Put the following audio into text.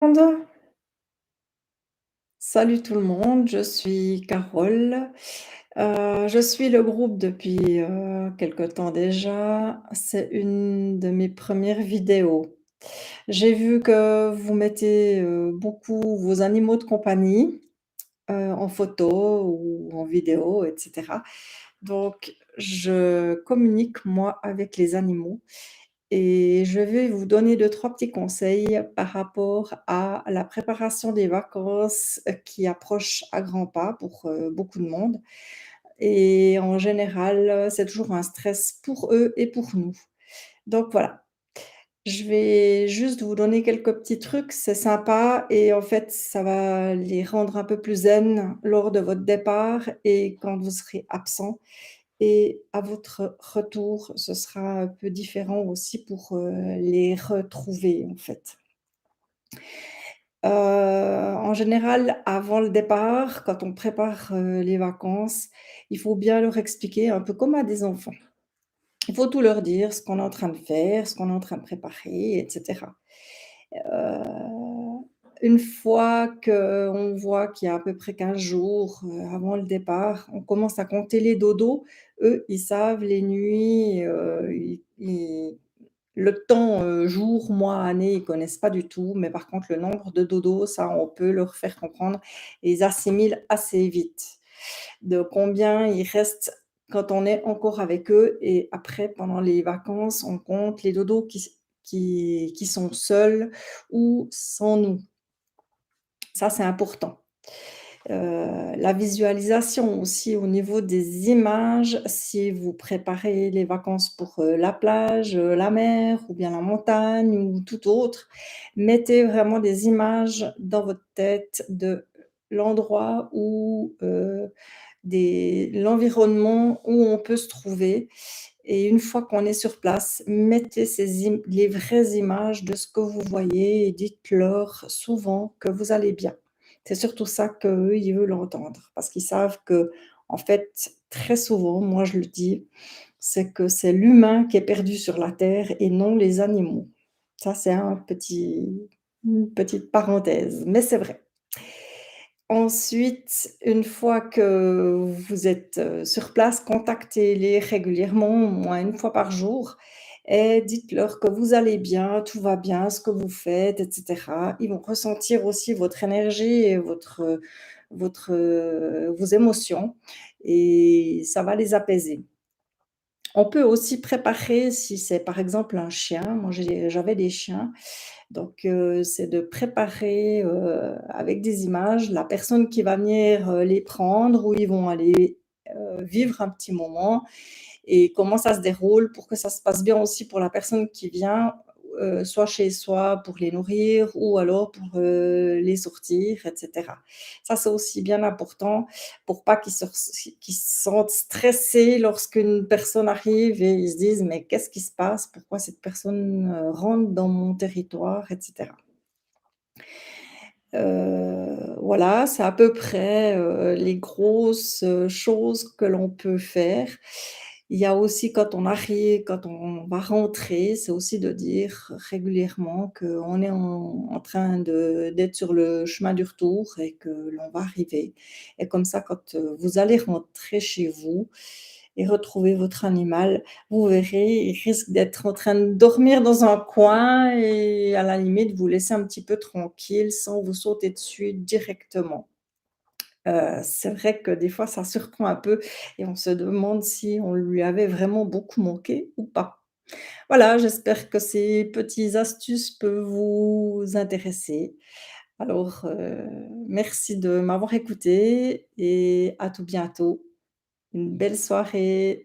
Monde. Salut tout le monde, je suis Carole. Je suis le groupe depuis, quelque temps déjà. C'est une de mes premières vidéos. J'ai vu que vous mettez, beaucoup vos animaux de compagnie, en photo ou en vidéo et cetera. Donc je communique moi avec les animaux et je vais vous donner deux-trois petits conseils par rapport à la préparation des vacances, qui approchent à grands pas pour, beaucoup de monde et en général, c'est toujours un stress pour eux et pour nous. Donc voilà, je vais juste vous donner quelques petits trucs, c'est sympa et en fait, ça va les rendre un peu plus zen lors de votre départ et quand vous serez absent et à votre retour, ce sera un peu différent aussi pour, les retrouver, en fait. En général, avant le départ, quand on prépare, les vacances, il faut bien leur expliquer un peu comme à des enfants. Il faut tout leur dire, ce qu'on est en train de faire, ce qu'on est en train de préparer et cetera. Une fois qu'on voit qu'il y a à peu près 15 jours, avant le départ, on commence à compter les dodos. Eux, ils savent les nuits, ils le temps, jour, mois, année, ils connaissent pas du tout, mais par contre le nombre de dodos, ça, on peut leur faire comprendre et ils assimilent assez vite. De combien il reste quand on est encore avec eux et après pendant les vacances, on compte les dodos qui sont seuls ou sans nous. Ça, c'est important. La visualisation aussi au niveau des images, si vous préparez les vacances pour, la plage, la mer ou bien la montagne ou tout autre, mettez vraiment des images dans votre tête de l'endroit où, l'environnement où on peut se trouver et une fois qu'on est sur place, mettez les vraies images de ce que vous voyez et dites-leur souvent que vous allez bien. C'est surtout ça qu'eux, ils veulent entendre parce qu'ils savent que, en fait, très souvent, moi je le dis, c'est que c'est l'humain qui est perdu sur la terre et non les animaux. Ça, c'est une petite parenthèse, mais c'est vrai. Ensuite, une fois que vous êtes, sur place, contactez-les régulièrement, au moins une fois par jour et dites-leur que vous allez bien, tout va bien, ce que vous faites et cetera. Ils vont ressentir aussi votre énergie et vos émotions et ça va les apaiser. On peut aussi préparer si c'est par exemple un chien, moi j'avais des chiens, donc c'est de préparer, avec des images, la personne qui va venir, les prendre, où ils vont aller, vivre un petit moment et comment ça se déroule pour que ça se passe bien aussi pour la personne qui vient, soit chez soi pour les nourrir ou alors pour, les sortir et cetera. Ça, c'est aussi bien important pour pas qu'ils se sentent stressés lorsqu'une personne arrive et ils se disent: «Mais qu'est-ce qui se passe? Pourquoi cette personne, rentre dans mon territoire?» et cetera. Voilà, c'est à peu près, les grosses, choses que l'on peut faire. Il y a aussi quand on va rentrer, c'est aussi de dire régulièrement qu'on est en train d'être sur le chemin du retour et que l'on va arriver et comme ça, quand, vous allez rentrer chez vous et retrouver votre animal, vous verrez, il risque d'être en train de dormir dans un coin et à la limite, vous laisser un petit peu tranquille sans vous sauter dessus directement. C'est vrai que des fois, ça surprend un peu et on se demande si on lui avait vraiment beaucoup manqué ou pas. Voilà, j'espère que ces petites astuces peuvent vous intéresser. Alors, merci de m'avoir écoutée et à tout bientôt. Une belle soirée.